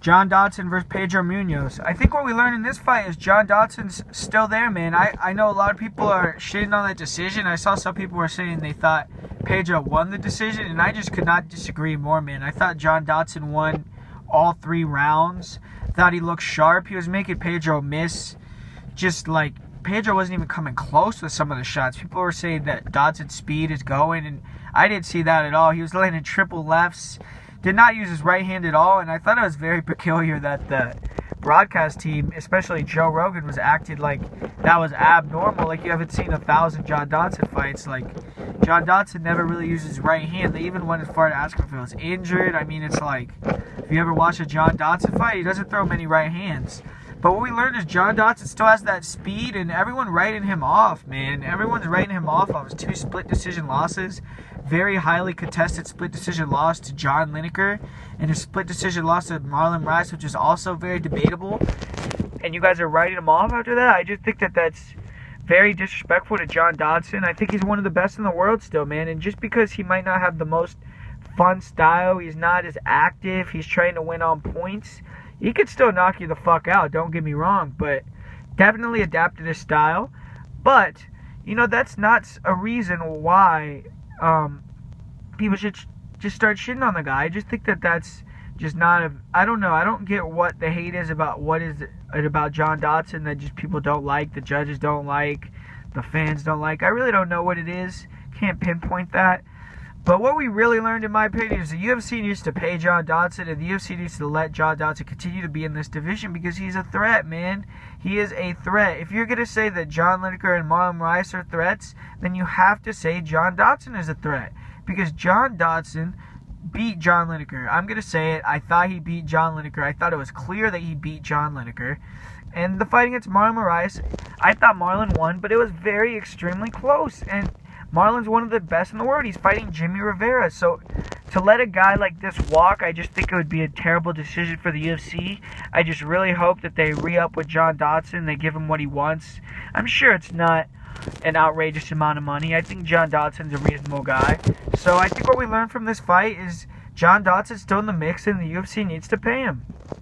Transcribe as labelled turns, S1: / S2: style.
S1: John Dodson versus Pedro Munhoz. I think what we learned in this fight is John Dodson's still there, man. I know a lot of people are shitting on that decision. I saw some people were saying they thought Pedro won the decision, and I just could not disagree more, man. I thought John Dodson won all 3 rounds. Thought he looked sharp. He was making Pedro miss. Just like, Pedro wasn't even coming close with some of the shots. People were saying that Dodson's speed is going, and I didn't see that at all. He was landing triple lefts. Did not use his right hand at all, and I thought it was very peculiar that the broadcast team, especially Joe Rogan, was acting like that was abnormal, like you haven't seen 1,000 John Dodson fights. Like, John Dodson never really uses his right hand. They even went as far to ask him if he was injured. I mean, it's like, if you ever watch a John Dodson fight, he doesn't throw many right hands. But what we learned is John Dodson still has that speed, and everyone writing him off, man. Everyone's writing him off on his 2 split decision losses. Very highly contested split decision loss to John Lineker, and a split decision loss to Marlon Rice, which is also very debatable. And you guys are writing him off after that? I just think that that's very disrespectful to John Dodson. I think he's one of the best in the world still, man. And just because he might not have the most fun style, he's not as active, he's trying to win on points, he could still knock you the fuck out, don't get me wrong, but definitely adapted his style. But, you know, that's not a reason why people should just start shitting on the guy. I just think that that's just not I don't know. I don't get what the hate is about. What is it about John Dodson that just people don't like, the judges don't like, the fans don't like? I really don't know what it is. Can't pinpoint that. But what we really learned, in my opinion, is the UFC needs to pay John Dodson, and the UFC needs to let John Dodson continue to be in this division because he's a threat, man. He is a threat. If you're going to say that John Lineker and Marlon Rice are threats, then you have to say John Dodson is a threat because John Dodson beat John Lineker. I'm going to say it. I thought he beat John Lineker. I thought it was clear that he beat John Lineker. And the fight against Marlon Rice, I thought Marlon won, but it was very extremely close. And Marlon's one of the best in the world. He's fighting Jimmy Rivera. So to let a guy like this walk, I just think it would be a terrible decision for the UFC. I just really hope that they re-up with John Dodson. They give him what he wants. I'm sure it's not an outrageous amount of money. I think John Dodson's a reasonable guy. So I think what we learned from this fight is John Dodson's still in the mix and the UFC needs to pay him.